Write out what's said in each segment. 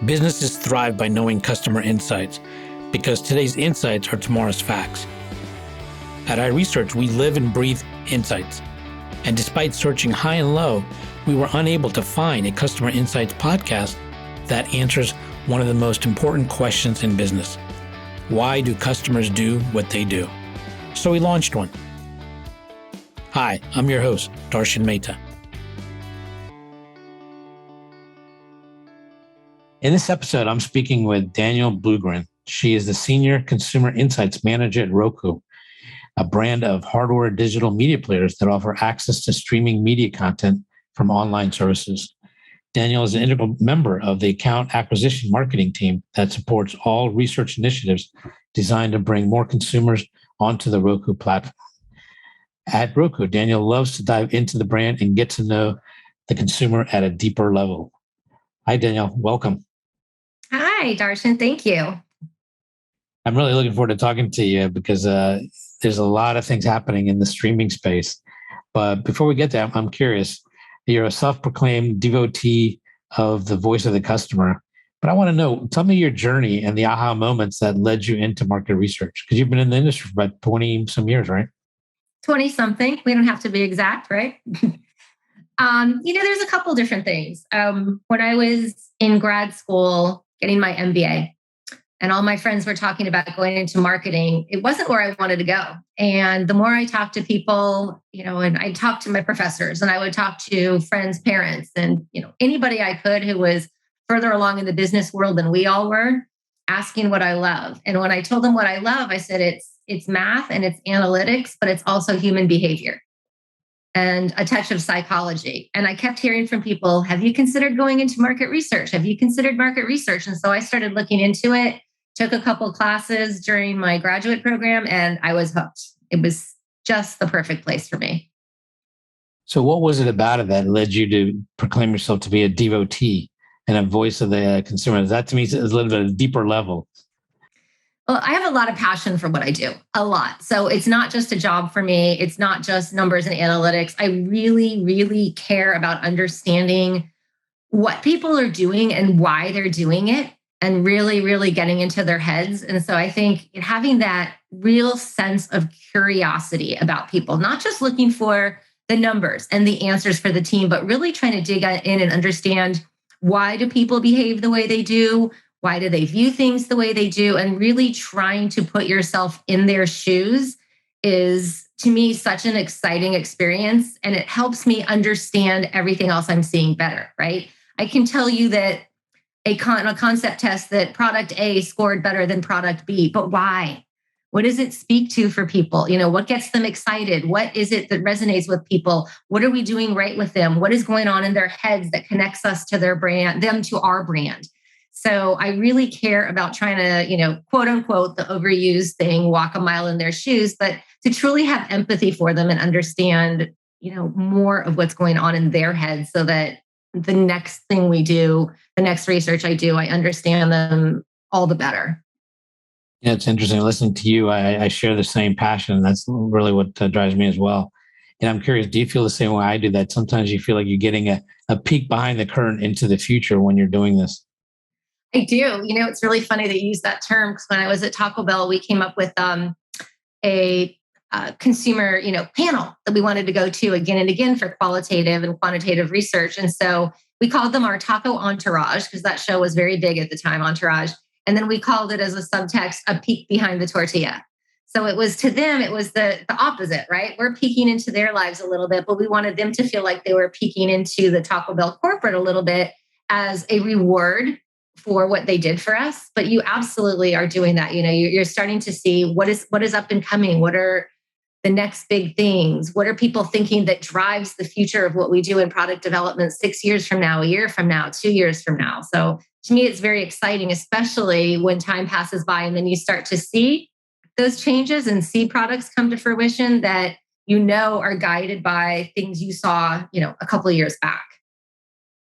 Businesses thrive by knowing customer insights because today's insights are tomorrow's facts. At iResearch, we live and breathe insights. And despite searching high and low, we were unable to find a customer insights podcast that answers one of the most important questions in business. Why do customers do what they do? So we launched one. Hi, I'm your host, Darshan Mehta. In this episode, I'm speaking with Danielle Blugrind. She is the Senior Consumer Insights Manager at Roku, a brand of hardware digital media players that offer access to streaming media content from online services. Danielle is an integral member of the account acquisition marketing team that supports all research initiatives designed to bring more consumers onto the Roku platform. At Roku, Danielle loves to dive into the brand and get to know the consumer at a deeper level. Hi, Danielle. Welcome. Hi, Darshan. Thank you. I'm really looking forward to talking to you because there's a lot of things happening in the streaming space. But before we get there, I'm curious. You're a self-proclaimed devotee of the voice of the customer. But I want to know, tell me your journey and the aha moments that led you into market research. Because you've been in the industry for about 20 some years, right? 20 something. We don't have to be exact, right? There's a couple different things. When I was in grad school, getting my MBA, and all my friends were talking about going into marketing, it wasn't where I wanted to go. And the more I talked to people, and I talked to my professors, and I would talk to friends' parents, and anybody I could who was further along in the business world than we all were, asking what I love. And when I told them what I love, I said it's math and it's analytics, but it's also human behavior and a touch of psychology. And I kept hearing from people, have you considered going into market research? Have you considered market research? And so I started looking into it, took a couple classes during my graduate program, and I was hooked. It was just the perfect place for me. So what was it about it that led you to proclaim yourself to be a devotee and a voice of the consumer? That to me is a little bit of a deeper level. Well, I have a lot of passion for what I do, a lot. So it's not just a job for me. It's not just numbers and analytics. I really, really care about understanding what people are doing and why they're doing it, and really, really getting into their heads. And so I think having that real sense of curiosity about people, not just looking for the numbers and the answers for the team, but really trying to dig in and understand, why do people behave the way they do? Why do they view things the way they do? And really trying to put yourself in their shoes is, to me, such an exciting experience. And it helps me understand everything else I'm seeing better, right? I can tell you that a concept test that product A scored better than product B, but why? What does it speak to for people? What gets them excited? What is it that resonates with people? What are we doing right with them? What is going on in their heads that connects us to their brand, them to our brand? So I really care about trying to, quote unquote, the overused thing, walk a mile in their shoes, but to truly have empathy for them and understand, more of what's going on in their heads, so that the next thing we do, the next research I do, I understand them all the better. Yeah, it's interesting. Listening to you, I share the same passion. That's really what drives me as well. And I'm curious, do you feel the same way I do, that sometimes you feel like you're getting a peek behind the curtain into the future when you're doing this? I do. It's really funny that you use that term, because when I was at Taco Bell, we came up with a consumer, panel that we wanted to go to again and again for qualitative and quantitative research. And so we called them our taco entourage, because that show was very big at the time, Entourage. And then we called it, as a subtext, a peek behind the tortilla. So it was, to them, it was the opposite, right? We're peeking into their lives a little bit, but we wanted them to feel like they were peeking into the Taco Bell corporate a little bit as a reward for what they did for us. But you absolutely are doing that. You're starting to see what is up and coming. What are the next big things? What are people thinking that drives the future of what we do in product development 6 years from now, a year from now, 2 years from now? So to me, it's very exciting, especially when time passes by and then you start to see those changes and see products come to fruition that are guided by things you saw, a couple of years back.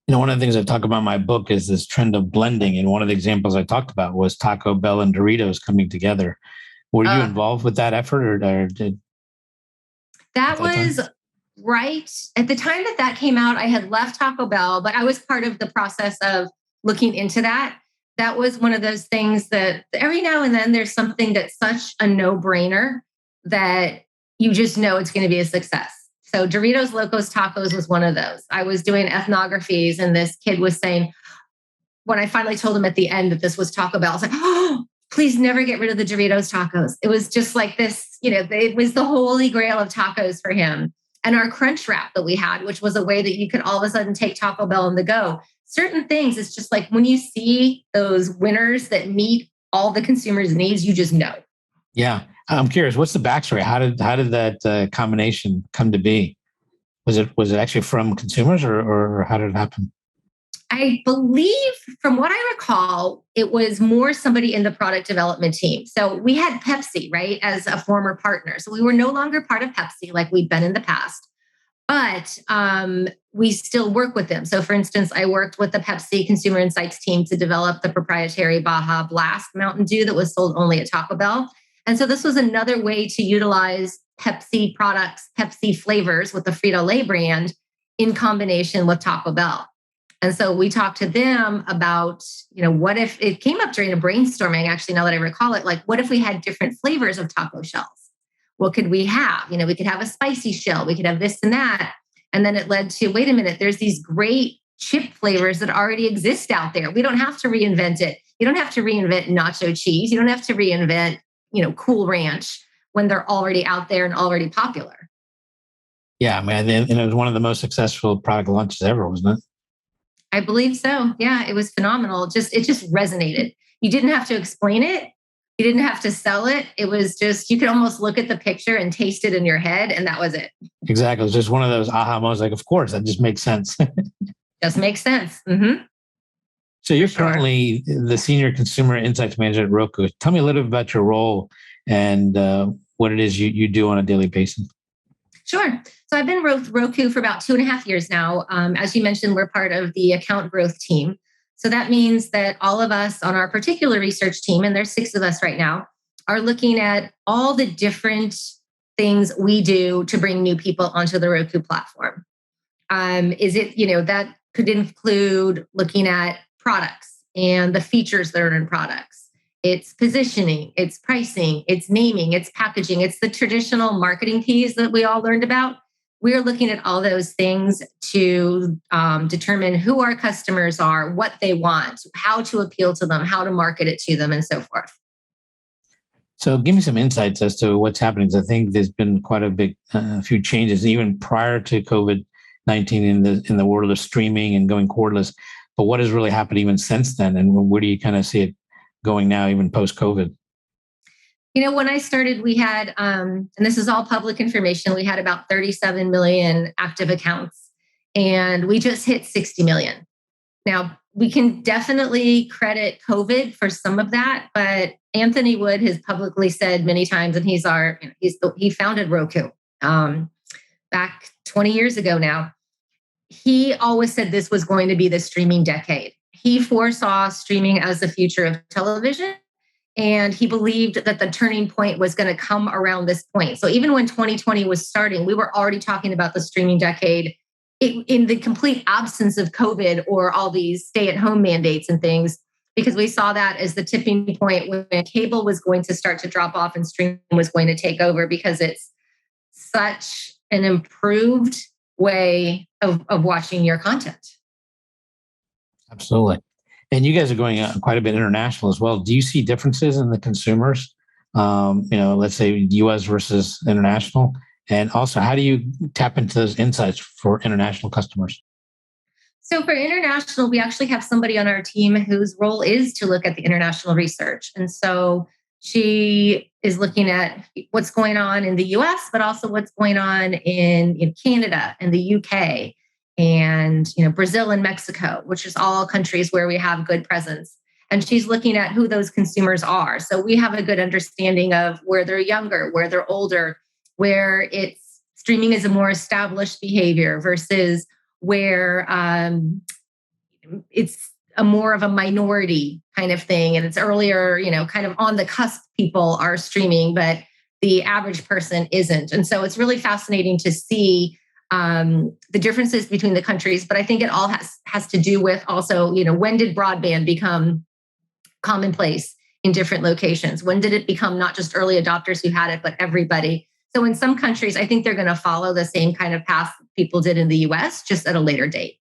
One of the things I talk about in my book is this trend of blending. And one of the examples I talked about was Taco Bell and Doritos coming together. Were you involved with that effort, or did that was time? Right at the time that came out? I had left Taco Bell, but I was part of the process of looking into that, that was one of those things that every now and then there's something that's such a no-brainer that you just know it's going to be a success. So Doritos Locos Tacos was one of those. I was doing ethnographies and this kid was saying, when I finally told him at the end that this was Taco Bell, I was like, oh, please never get rid of the Doritos tacos. It was just like this, it was the holy grail of tacos for him. And our crunch wrap that we had, which was a way that you could all of a sudden take Taco Bell on the go. Certain things, it's just like when you see those winners that meet all the consumers' needs, you just know. Yeah. I'm curious, what's the backstory? How did that combination come to be? Was it actually from consumers or how did it happen? I believe, from what I recall, it was more somebody in the product development team. So we had Pepsi, right, as a former partner. So we were no longer part of Pepsi like we'd been in the past, but we still work with them. So for instance, I worked with the Pepsi Consumer Insights team to develop the proprietary Baja Blast Mountain Dew that was sold only at Taco Bell. And so this was another way to utilize Pepsi products, Pepsi flavors with the Frito-Lay brand in combination with Taco Bell. And so we talked to them about, what if it came up during a brainstorming, actually, now that I recall it, like, what if we had different flavors of taco shells? What could we have? We could have a spicy shell. We could have this and that. And then it led to, wait a minute, there's these great chip flavors that already exist out there. We don't have to reinvent it. You don't have to reinvent nacho cheese. You don't have to reinvent, Cool Ranch when they're already out there and already popular. Yeah, man. And it was one of the most successful product launches ever, wasn't it? I believe so. Yeah, it was phenomenal. It just resonated. You didn't have to explain it. You didn't have to sell it. It was just, you could almost look at the picture and taste it in your head. And that was it. Exactly. It was just one of those aha moments. Like, of course, that just makes sense. Just makes sense. Mm-hmm. So you're currently the Senior Consumer Insights Manager at Roku. Tell me a little bit about your role and what it is you do on a daily basis. Sure. So I've been with Roku for about 2.5 years now. As you mentioned, we're part of the account growth team. So that means that all of us on our particular research team, and there's 6 of us right now, are looking at all the different things we do to bring new people onto the Roku platform. That could include looking at products and the features that are in products. It's positioning, it's pricing, it's naming, it's packaging, it's the traditional marketing keys that we all learned about. We're looking at all those things to determine who our customers are, what they want, how to appeal to them, how to market it to them, and so forth. So give me some insights as to what's happening, because I think there's been quite a big few changes, even prior to COVID-19 in the world of streaming and going cordless. But what has really happened even since then? And where do you kind of see it going now, even post-COVID? When I started, we had, and this is all public information, we had about 37 million active accounts, and we just hit 60 million. Now, we can definitely credit COVID for some of that, but Anthony Wood has publicly said many times, and he founded Roku back 20 years ago now. He always said this was going to be the streaming decade. He foresaw streaming as the future of television. And he believed that the turning point was going to come around this point. So even when 2020 was starting, we were already talking about the streaming decade in the complete absence of COVID or all these stay-at-home mandates and things, because we saw that as the tipping point when cable was going to start to drop off and streaming was going to take over, because it's such an improved way of watching your content. Absolutely. And you guys are going quite a bit international as well. Do you see differences in the consumers? Let's say U.S. versus international. And also, how do you tap into those insights for international customers? So for international, we actually have somebody on our team whose role is to look at the international research. And so she is looking at what's going on in the U.S., but also what's going on in Canada and the U.K., and Brazil and Mexico, which is all countries where we have good presence. And she's looking at who those consumers are. So we have a good understanding of where they're younger, where they're older, where streaming is a more established behavior versus where it's a more of a minority kind of thing. And it's earlier, kind of on the cusp, people are streaming, but the average person isn't. And so it's really fascinating to see the differences between the countries. But I think it all has to do with also, when did broadband become commonplace in different locations? When did it become not just early adopters who had it, but everybody? So in some countries, I think they're going to follow the same kind of path people did in the US, just at a later date.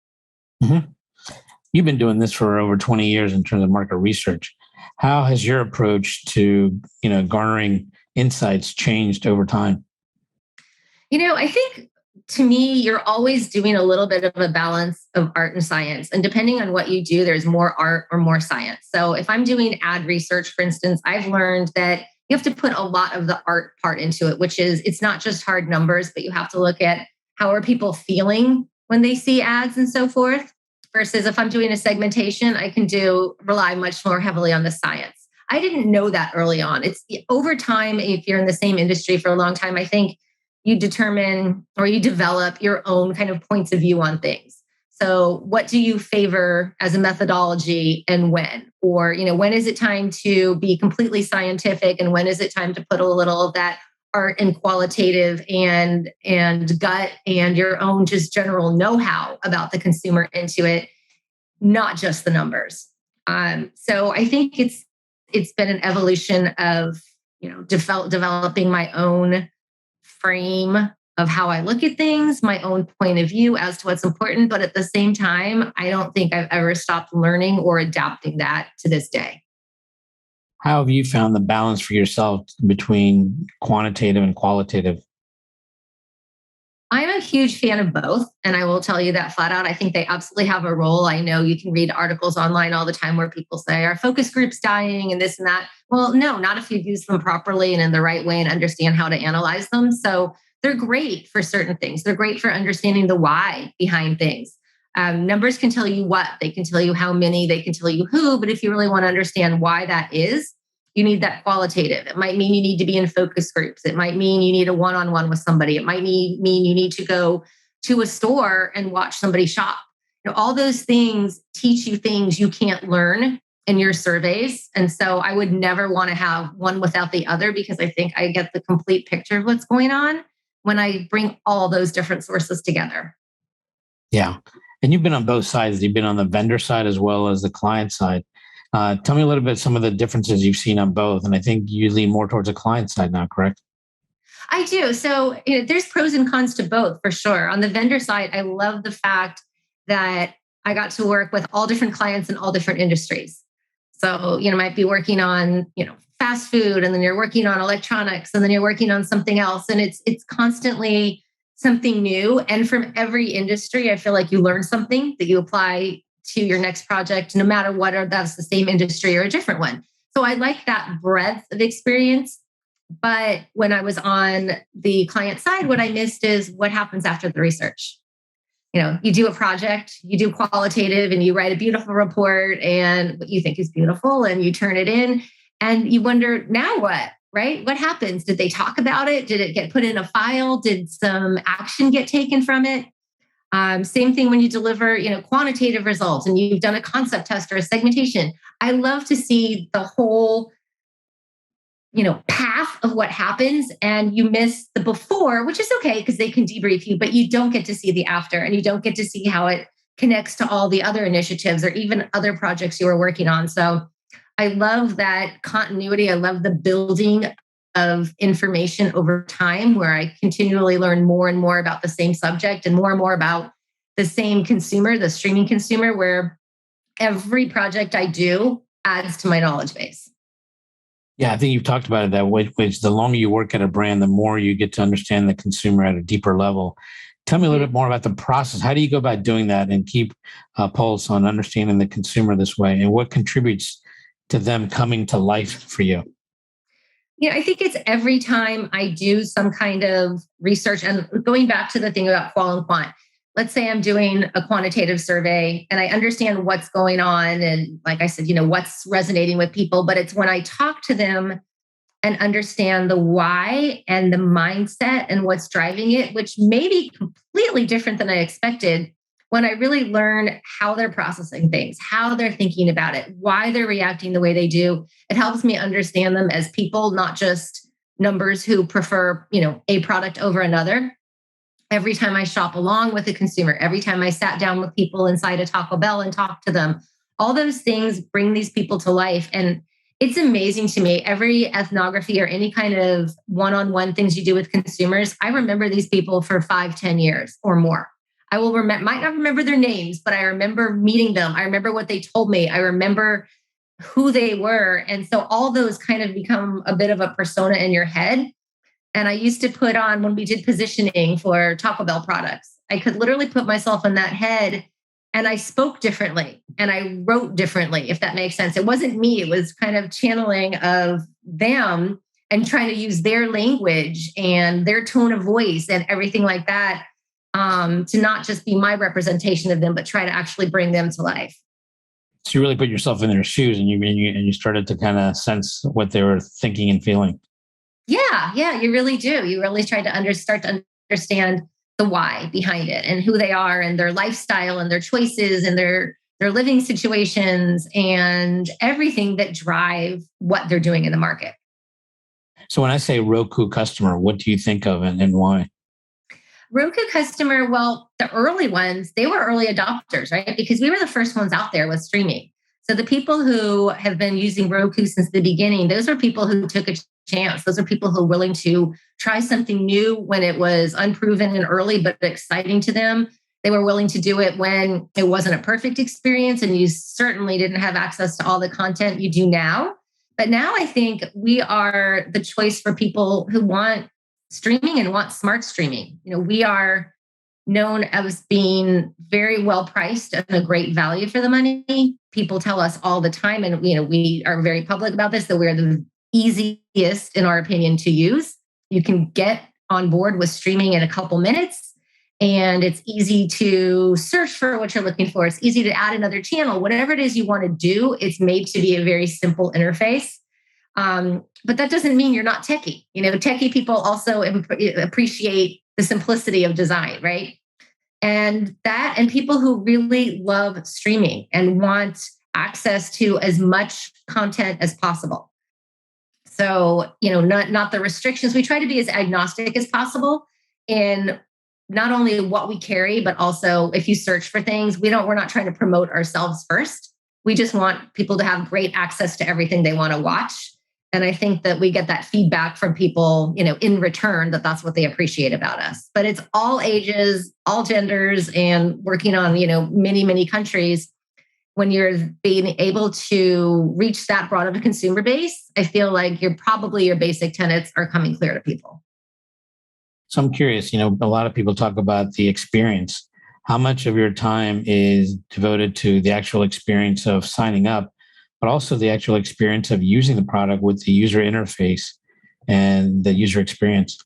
Mm-hmm. You've been doing this for over 20 years in terms of market research. How has your approach to, garnering insights changed over time? I think to me, you're always doing a little bit of a balance of art and science. And depending on what you do, there's more art or more science. So if I'm doing ad research, for instance, I've learned that you have to put a lot of the art part into it, which is it's not just hard numbers, but you have to look at how are people feeling when they see ads and so forth. Versus if I'm doing a segmentation, I can rely much more heavily on the science. I didn't know that early on. It's over time, if you're in the same industry for a long time, I think you determine or you develop your own kind of points of view on things. So what do you favor as a methodology and when? Or, when is it time to be completely scientific and when is it time to put a little of that art and qualitative and gut and your own just general know-how about the consumer into it, not just the numbers. So I think it's been an evolution of, developing my own frame of how I look at things, my own point of view as to what's important. But at the same time, I don't think I've ever stopped learning or adapting that to this day. How have you found the balance for yourself between quantitative and qualitative? I'm a huge fan of both. And I will tell you that flat out. I think they absolutely have a role. I know you can read articles online all the time where people say our focus group's dying and this and that. Well, no, not if you use them properly and in the right way and understand how to analyze them. So they're great for certain things. They're great for understanding the why behind things. Numbers can tell you what, they can tell you how many, they can tell you who, but if you really want to understand why that is, you need that qualitative. It might mean you need to be in focus groups. It might mean you need a one-on-one with somebody. It might mean you need to go to a store and watch somebody shop. All those things teach you things you can't learn in your surveys. And so I would never want to have one without the other because I think I get the complete picture of what's going on when I bring all those different sources together. Yeah. And you've been on both sides. You've been on the vendor side as well as the client side. Tell me a little bit some of the differences you've seen on both. And I think you lean more towards the client side now, correct? I do. So there's pros and cons to both for sure. On the vendor side, I love the fact that I got to work with all different clients in all different industries. So, might be working on, fast food, and then you're working on electronics, and then you're working on something else. And it's constantly something new. And from every industry, I feel like you learn something that you apply to your next project, no matter whether that's the same industry or a different one. So I like that breadth of experience. But when I was on the client side, what I missed is what happens after the research. You do a project, you do qualitative, and you write a beautiful report and what you think is beautiful, and you turn it in and you wonder, now what, right? What happens? Did they talk about it? Did it get put in a file? Did some action get taken from it? Same thing when you deliver, quantitative results and you've done a concept test or a segmentation. I love to see the whole, path of what happens, and you miss the before, which is okay because they can debrief you, but you don't get to see the after, and you don't get to see how it connects to all the other initiatives or even other projects you were working on. So I love that continuity. I love the building of information over time where I continually learn more and more about the same subject and more about the same consumer, the streaming consumer, where every project I do adds to my knowledge base. Yeah, I think you've talked about it that way, which the longer you work at a brand, the more you get to understand the consumer at a deeper level. Tell me a little bit more about the process. How do you go about doing that and keep a pulse on understanding the consumer this way? And what contributes to them coming to life for you? I think it's every time I do some kind of research, and going back to the thing about qual and quant, let's say I'm doing a quantitative survey and I understand what's going on. And like I said, what's resonating with people, but it's when I talk to them and understand the why and the mindset and what's driving it, which may be completely different than I expected. When I really learn how they're processing things, how they're thinking about it, why they're reacting the way they do, it helps me understand them as people, not just numbers who prefer, a product over another. every time I shop along with a consumer, every time I sat down with people inside a Taco Bell and talked to them, all those things bring these people to life. And it's amazing to me. Every ethnography or any kind of one-on-one things you do with consumers, I remember these people for 5, 10 years or more. I will might not remember their names, but I remember meeting them. I remember what they told me. I remember who they were. And so all those kind of become a bit of a persona in your head. And I used to put on, when we did positioning for Taco Bell products, I could literally put myself in that head, and I spoke differently and I wrote differently, if that makes sense. It wasn't me. It was kind of channeling of them and trying to use their language and their tone of voice and everything like that, to not just be my representation of them, but try to actually bring them to life. So you really put yourself in their shoes, and you started to kind of sense what they were thinking and feeling. Yeah, you really do. You really try to start to understand the why behind it and who they are and their lifestyle and their choices and their living situations and everything that drive what they're doing in the market. So when I say Roku customer, what do you think of and why? Roku customer, well, the early ones, they were early adopters, right? Because we were the first ones out there with streaming. So the people who have been using Roku since the beginning, those are people who took a chance. Those are people who are willing to try something new when it was unproven and early, but exciting to them. They were willing to do it when it wasn't a perfect experience and you certainly didn't have access to all the content you do now. But now I think we are the choice for people who want streaming and want smart streaming. We are known as being very well priced and a great value for the money. People tell us all the time, and we are very public about this, that we're the easiest, in our opinion, to use. You can get on board with streaming in a couple minutes, and it's easy to search for what you're looking for. It's easy to add another channel. Whatever it is you want to do, it's made to be a very simple interface. But that doesn't mean you're not techie. Techie people also appreciate the simplicity of design, right? And people who really love streaming and want access to as much content as possible. So, not the restrictions. We try to be as agnostic as possible in not only what we carry, but also if you search for things, we're not trying to promote ourselves first. We just want people to have great access to everything they want to watch. And I think that we get that feedback from people, in return, that's what they appreciate about us. But it's all ages, all genders, and working on, many, many countries. When you're being able to reach that broad of a consumer base, I feel like your basic tenets are coming clear to people. So I'm curious, a lot of people talk about the experience. How much of your time is devoted to the actual experience of signing up, but also the actual experience of using the product with the user interface and the user experience?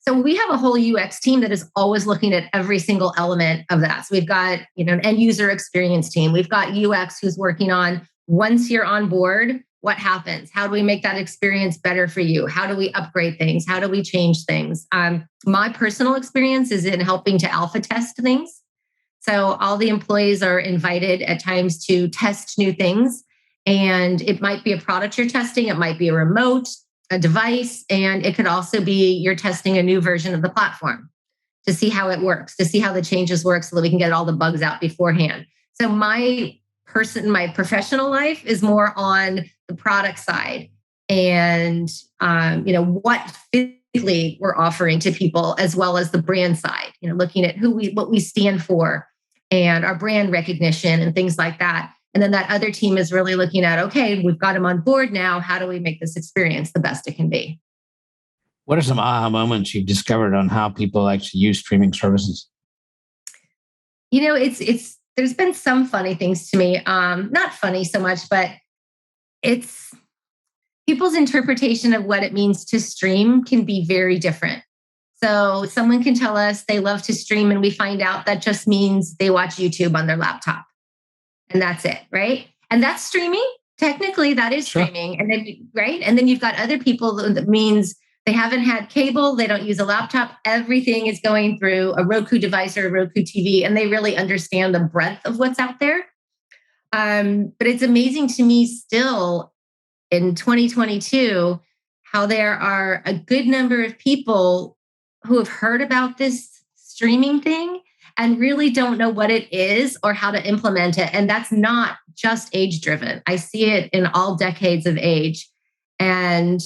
So we have a whole UX team that is always looking at every single element of that. So we've got, an end user experience team. We've got UX who's working on, once you're on board, what happens? How do we make that experience better for you? How do we upgrade things? How do we change things? My personal experience is in helping to alpha test things. So all the employees are invited at times to test new things. And it might be a product you're testing. It might be a remote, a device, and it could also be you're testing a new version of the platform to see how it works, to see how the changes work so that we can get all the bugs out beforehand. So my professional life is more on the product side and, what physically we're offering to people, as well as the brand side, looking at what we stand for and our brand recognition and things like that. And then that other team is really looking at, okay, we've got them on board now. How do we make this experience the best it can be? What are some aha moments you've discovered on how people actually use streaming services? There's been some funny things to me. Not funny so much, but it's people's interpretation of what it means to stream can be very different. So someone can tell us they love to stream and we find out that just means they watch YouTube on their laptop. And that's it, right? And that's streaming. Technically, that is streaming. And then, right? And then you've got other people that means they haven't had cable, they don't use a laptop. Everything is going through a Roku device or a Roku TV, and they really understand the breadth of what's out there. But it's amazing to me still in 2022, how there are a good number of people who have heard about this streaming thing and really don't know what it is or how to implement it. And that's not just age driven. I see it in all decades of age. And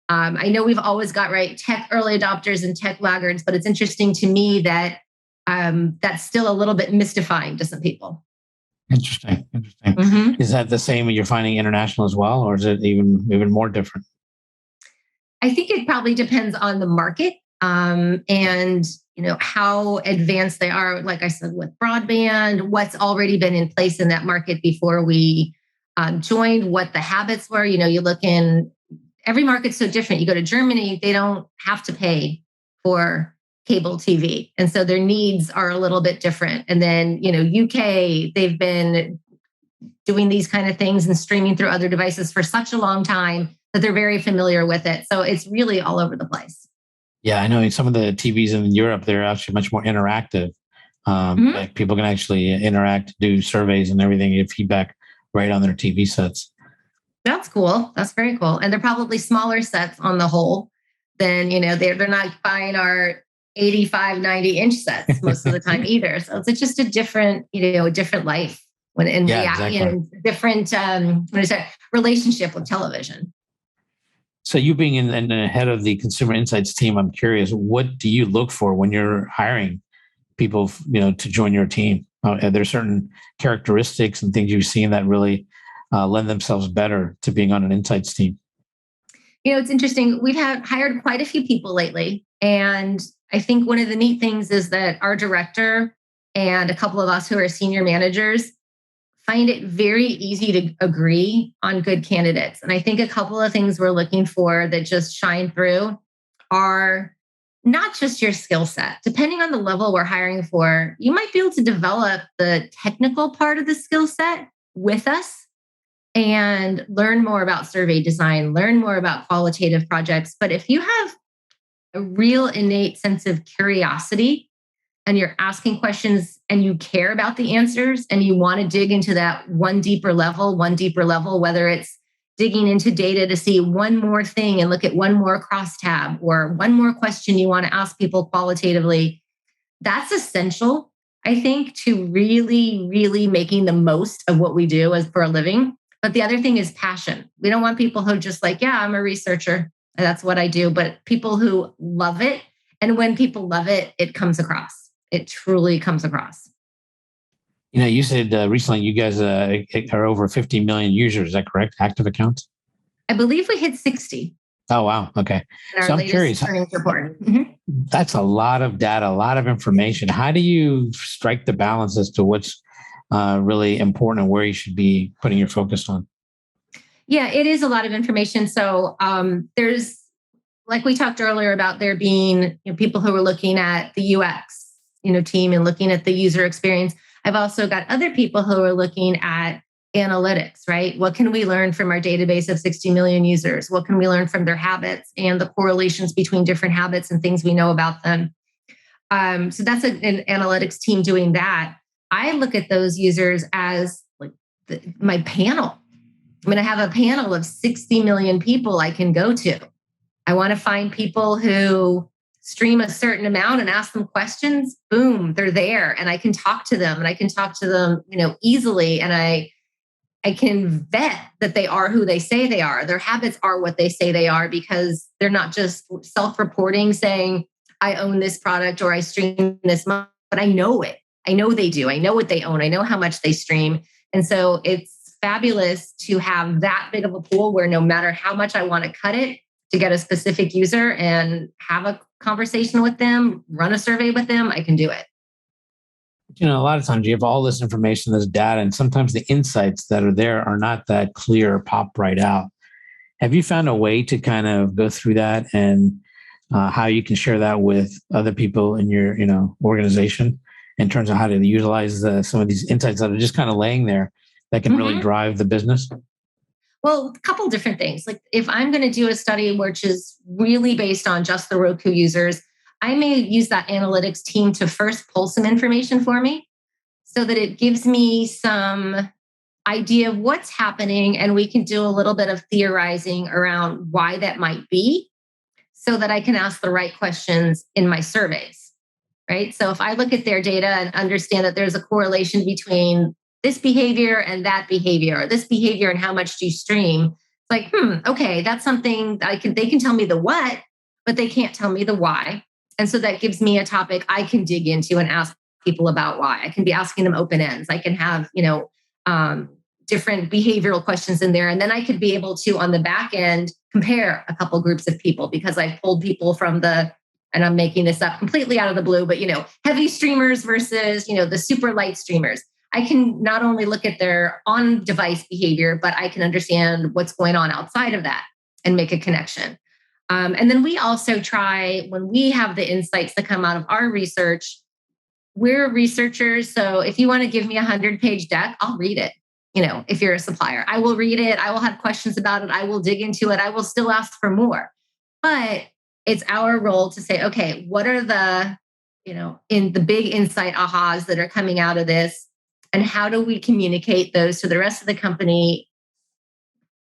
I know we've always got tech early adopters and tech laggards, but it's interesting to me that that's still a little bit mystifying to some people. Interesting. Is that the same you're finding international as well, or is it even more different? I think it probably depends on the market and how advanced they are. Like I said, with broadband, what's already been in place in that market before we joined, what the habits were. You look in every market's so different. You go to Germany, they don't have to pay for cable TV. And so their needs are a little bit different. And then, UK, they've been doing these kind of things and streaming through other devices for such a long time that they're very familiar with it. So it's really all over the place. Yeah, I know some of the TVs in Europe, they're actually much more interactive. Like people can actually interact, do surveys and everything, get feedback right on their TV sets. That's cool. That's very cool. And they're probably smaller sets on the whole than, they're not buying our 85, 90-inch sets most of the time either. So it's just a different, a different life exactly. Different relationship with television. So you being in the head of the consumer insights team, I'm curious, what do you look for when you're hiring people, to join your team? Are there certain characteristics and things you've seen that really lend themselves better to being on an insights team? It's interesting. We've hired quite a few people lately. And I think one of the neat things is that our director and a couple of us who are senior managers find it very easy to agree on good candidates. And I think a couple of things we're looking for that just shine through are not just your skill set. Depending on the level we're hiring for, you might be able to develop the technical part of the skill set with us and learn more about survey design, learn more about qualitative projects. But if you have a real innate sense of curiosity and you're asking questions and you care about the answers and you want to dig into that one deeper level, whether it's digging into data to see one more thing and look at one more crosstab or one more question you want to ask people qualitatively, that's essential, I think, to really, really making the most of what we do as for a living. But the other thing is passion. We don't want people who are just like, yeah, I'm a researcher, and that's what I do, but people who love it. And when people love it, it comes across. It truly comes across. You said recently you guys are over 50 million users. Is that correct? Active accounts? I believe we hit 60. Oh, wow. Okay. So I'm curious. Report. That's a lot of data, a lot of information. How do you strike the balance as to what's really important and where you should be putting your focus on? Yeah, it is a lot of information. So there's, like we talked earlier about there being people who are looking at the UX, team and looking at the user experience. I've also got other people who are looking at analytics, right? What can we learn from our database of 60 million users? What can we learn from their habits and the correlations between different habits and things we know about them? So that's an analytics team doing that. I look at those users as like my panel. I'm going to have a panel of 60 million people I can go to. I want to find people who stream a certain amount and ask them questions. Boom, they're there. And I can talk to them easily. And I can vet that they are who they say they are. Their habits are what they say they are because they're not just self-reporting saying, I own this product or I stream this month, but I know it. I know they do. I know what they own. I know how much they stream. And so it's fabulous to have that big of a pool where no matter how much I want to cut it to get a specific user and have a conversation with them, run a survey with them, I can do it. A lot of times you have all this information, this data, and sometimes the insights that are there are not that clear or pop right out. Have you found a way to kind of go through that and how you can share that with other people in your, organization in terms of how to utilize some of these insights that are just kind of laying there that can really drive the business? Well, a couple different things. Like if I'm going to do a study which is really based on just the Roku users, I may use that analytics team to first pull some information for me so that it gives me some idea of what's happening and we can do a little bit of theorizing around why that might be so that I can ask the right questions in my surveys, right? So if I look at their data and understand that there's a correlation between this behavior and that behavior, or this behavior and how much do you stream, it's like, okay, that's something that they can tell me the what, but they can't tell me the why. And so that gives me a topic I can dig into and ask people about why. I can be asking them open ends. I can have, different behavioral questions in there. And then I could be able to, on the back end, compare a couple groups of people because I pulled people from and I'm making this up completely out of the blue, but, heavy streamers versus, the super light streamers. I can not only look at their on-device behavior, but I can understand what's going on outside of that and make a connection. And then we also try, when we have the insights that come out of our research, we're researchers. So if you want to give me a 100-page deck, I'll read it. If you're a supplier, I will read it. I will have questions about it. I will dig into it. I will still ask for more. But it's our role to say, okay, what are the, in the big insight ahas that are coming out of this? And how do we communicate those to the rest of the company,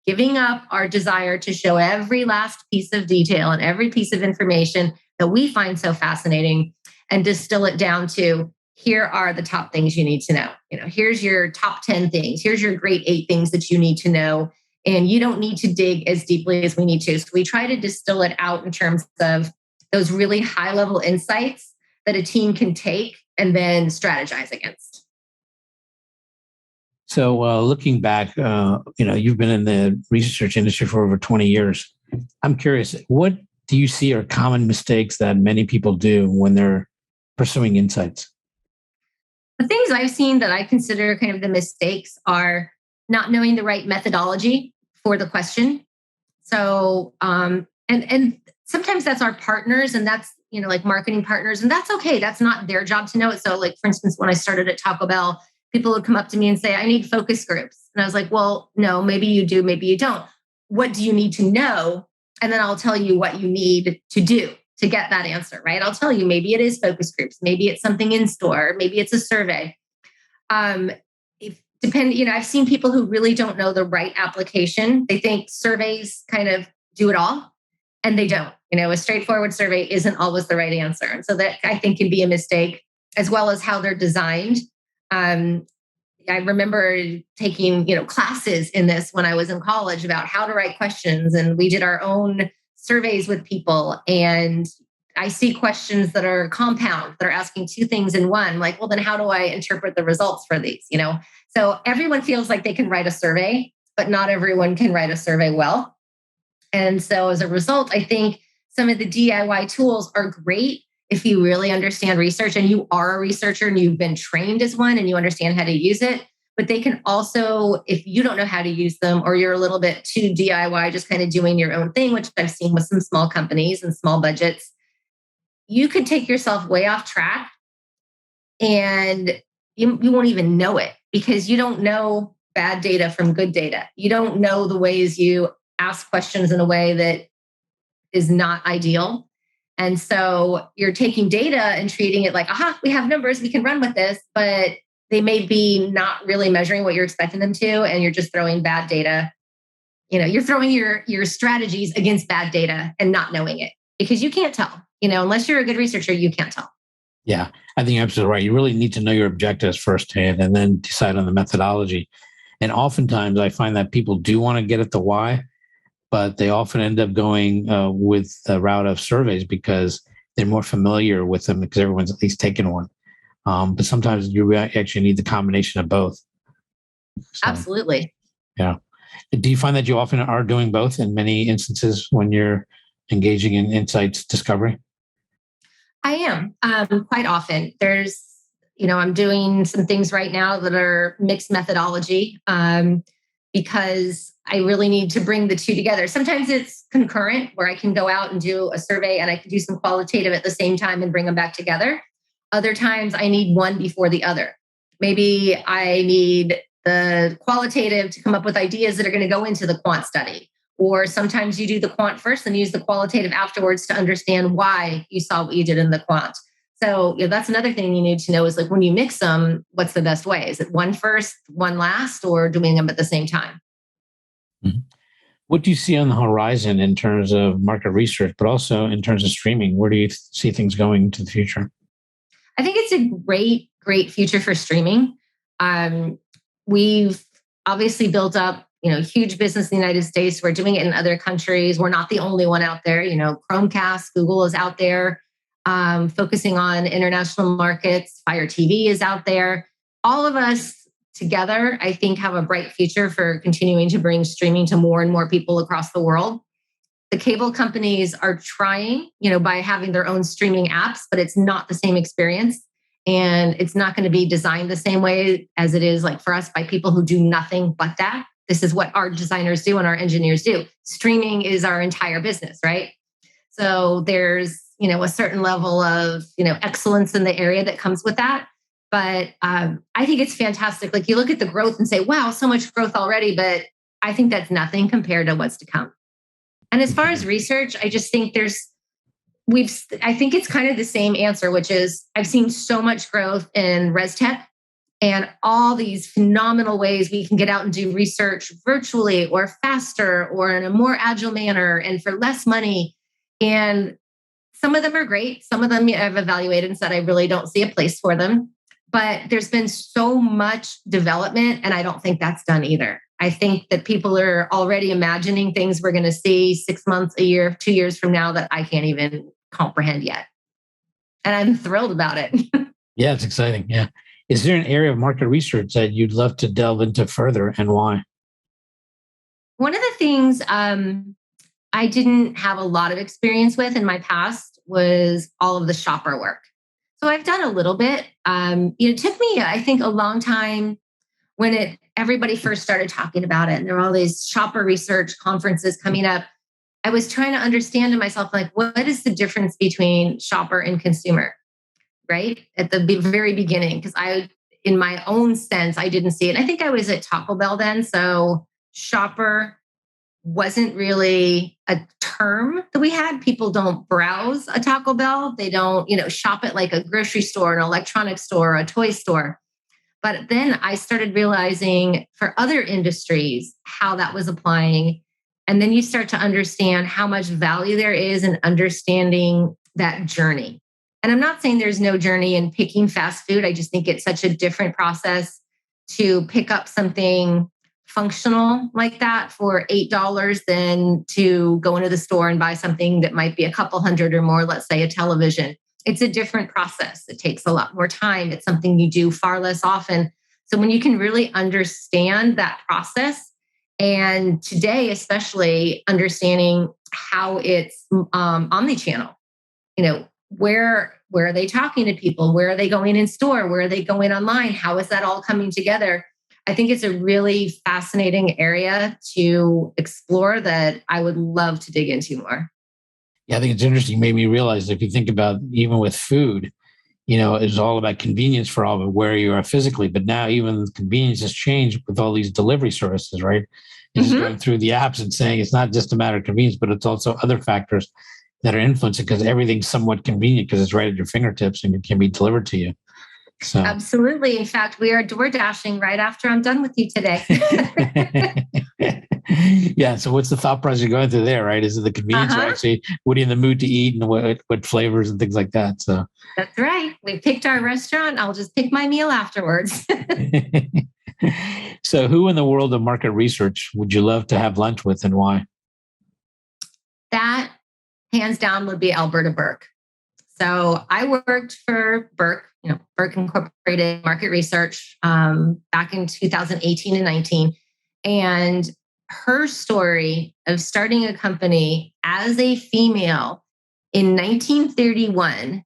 giving up our desire to show every last piece of detail and every piece of information that we find so fascinating and distill it down to, here are the top things you need to know. Here's your top 10 things. Here's your great 8 things that you need to know. And you don't need to dig as deeply as we need to. So we try to distill it out in terms of those really high level insights that a team can take and then strategize against. So looking back, you've been in the research industry for over 20 years. I'm curious, what do you see are common mistakes that many people do when they're pursuing insights? The things I've seen that I consider kind of the mistakes are not knowing the right methodology for the question. So, and sometimes that's our partners, and that's, like marketing partners, and that's okay. That's not their job to know it. So like, for instance, when I started at Taco Bell, people would come up to me and say, I need focus groups. And I was like, well, no, maybe you do, maybe you don't. What do you need to know? And then I'll tell you what you need to do to get that answer, right? I'll tell you, maybe it is focus groups, maybe it's something in store, maybe it's a survey. I've seen people who really don't know the right application. They think surveys kind of do it all, and they don't. A straightforward survey isn't always the right answer. And so that, I think, can be a mistake, as well as how they're designed. I remember taking, classes in this when I was in college about how to write questions, and we did our own surveys with people. And I see questions that are compound, that are asking 2 things in one. Like, well, then how do I interpret the results for these? So everyone feels like they can write a survey, but not everyone can write a survey well. And so as a result, I think some of the DIY tools are great if you really understand research and you are a researcher and you've been trained as one and you understand how to use it. But they can also, if you don't know how to use them, or you're a little bit too DIY, just kind of doing your own thing, which I've seen with some small companies and small budgets, you could take yourself way off track, and you won't even know it because you don't know bad data from good data. You don't know the ways you ask questions in a way that is not ideal. And so you're taking data and treating it like, aha, we have numbers, we can run with this, but they may be not really measuring what you're expecting them to, and you're just throwing bad data. You're throwing your strategies against bad data and not knowing it, because you can't tell. Unless you're a good researcher, you can't tell. Yeah, I think you're absolutely right. You really need to know your objectives firsthand and then decide on the methodology. And oftentimes I find that people do want to get at the why, but they often end up going with the route of surveys because they're more familiar with them, because everyone's at least taken one. But sometimes you actually need the combination of both. So, absolutely. Yeah. Do you find that you often are doing both in many instances when you're engaging in insights discovery? I am quite often. I'm doing some things right now that are mixed methodology because I really need to bring the two together. Sometimes it's concurrent, where I can go out and do a survey and I can do some qualitative at the same time and bring them back together. Other times I need one before the other. Maybe I need the qualitative to come up with ideas that are going to go into the quant study. Or sometimes you do the quant first and use the qualitative afterwards to understand why you saw what you did in the quant. So that's another thing you need to know is, like, when you mix them, what's the best way? Is it one first, one last, or doing them at the same time? Mm-hmm. What do you see on the horizon in terms of market research, but also in terms of streaming? Where do you see things going into the future? I think it's a great future for streaming. We've obviously built up, huge business in the United States. We're doing it in other countries. We're not the only one out there. Chromecast, Google is out there, focusing on international markets. Fire TV is out there. All of us together, I think, have a bright future for continuing to bring streaming to more and more people across the world. The cable companies are trying, by having their own streaming apps, but it's not the same experience. And it's not going to be designed the same way as it is like for us by people who do nothing but that. This is what our designers do and our engineers do. Streaming is our entire business, right? So there's, a certain level of, excellence in the area that comes with that. But I think it's fantastic. Like you look at the growth and say, wow, so much growth already. But I think that's nothing compared to what's to come. And as far as research, I just think I think it's kind of the same answer, which is I've seen so much growth in res tech and all these phenomenal ways we can get out and do research virtually or faster or in a more agile manner and for less money. And some of them are great. Some of them I've evaluated and said I really don't see a place for them. But there's been so much development, and I don't think that's done either. I think that people are already imagining things we're going to see 6 months, a year, 2 years from now that I can't even comprehend yet. And I'm thrilled about it. Yeah, it's exciting. Yeah. Is there an area of market research that you'd love to delve into further and why? One of the things I didn't have a lot of experience with in my past was all of the shopper work. So I've done a little bit. It took me, I think, a long time when everybody first started talking about it. And there were all these shopper research conferences coming up. I was trying to understand to myself, like, what is the difference between shopper and consumer, right? At the very beginning, because in my own sense, I didn't see it. I think I was at Taco Bell then. So shopper wasn't really a term that we had. People don't browse a Taco Bell. They don't, shop at like a grocery store, an electronics store, a toy store. But then I started realizing for other industries how that was applying. And then you start to understand how much value there is in understanding that journey. And I'm not saying there's no journey in picking fast food. I just think it's such a different process to pick up something functional like that for $8 than to go into the store and buy something that might be a couple hundred or more, let's say a television. It's a different process. It takes a lot more time. It's something you do far less often. So when you can really understand that process, and today, especially understanding how it's omnichannel, where are they talking to people? Where are they going in store? Where are they going online? How is that all coming together? I think it's a really fascinating area to explore that I would love to dig into more. Yeah, I think it's interesting. You made me realize if you think about even with food, it's all about convenience for all of it, where you are physically. But now even convenience has changed with all these delivery services, right? It's going through the apps and saying it's not just a matter of convenience, but it's also other factors that are influencing because everything's somewhat convenient because it's right at your fingertips and it can be delivered to you. So absolutely. In fact, we are door dashing right after I'm done with you today. Yeah. So what's the thought process you're going through there, right? Is it the convenience or actually what are you in the mood to eat and what flavors and things like that? So that's right. We picked our restaurant. I'll just pick my meal afterwards. So who in the world of market research would you love to have lunch with and why? That hands down would be Alberta Burke. So I worked for Burke, Burke Incorporated Market Research back in 2018 and 19. And her story of starting a company as a female in 1931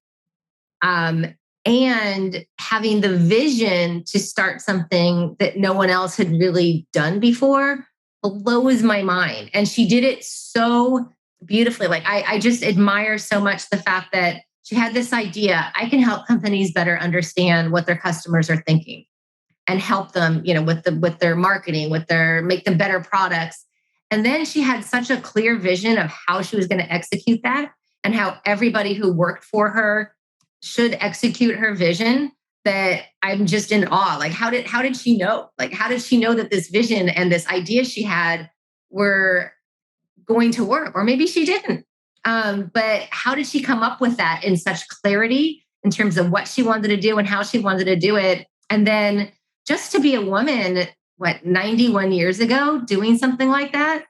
and having the vision to start something that no one else had really done before blows my mind. And she did it so beautifully. Like I just admire so much the fact that she had this idea. I can help companies better understand what their customers are thinking and help them, with their marketing, make them better products. And then she had such a clear vision of how she was going to execute that and how everybody who worked for her should execute her vision that I'm just in awe. Like, how did she know? Like, how did she know that this vision and this idea she had were going to work? Or maybe she didn't. But how did she come up with that in such clarity in terms of what she wanted to do and how she wanted to do it. And then just to be a woman, 91 years ago, doing something like that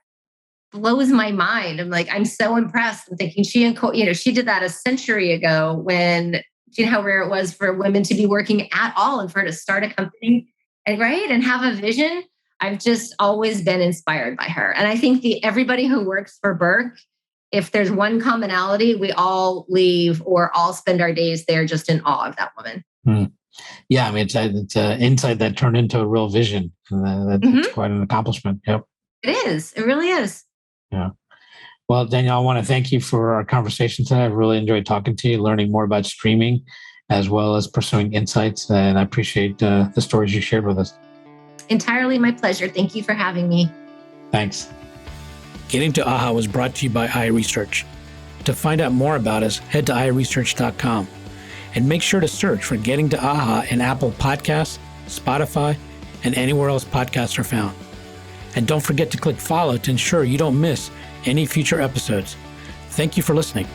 blows my mind. I'm so impressed. I'm thinking she did that a century ago when, do you know how rare it was for women to be working at all and for her to start a company and have a vision. I've just always been inspired by her. And I think everybody who works for Burke, if there's one commonality, we all leave or all spend our days there just in awe of that woman. Yeah, I mean, it's an insight that turned into a real vision. That's quite an accomplishment. Yep. It is. It really is. Yeah. Well, Danielle, I want to thank you for our conversation today. I've really enjoyed talking to you, learning more about streaming, as well as pursuing insights. And I appreciate the stories you shared with us. Entirely my pleasure. Thank you for having me. Thanks. Getting to AHA was brought to you by iResearch. To find out more about us, head to iResearch.com and make sure to search for Getting to AHA in Apple Podcasts, Spotify, and anywhere else podcasts are found. And don't forget to click follow to ensure you don't miss any future episodes. Thank you for listening.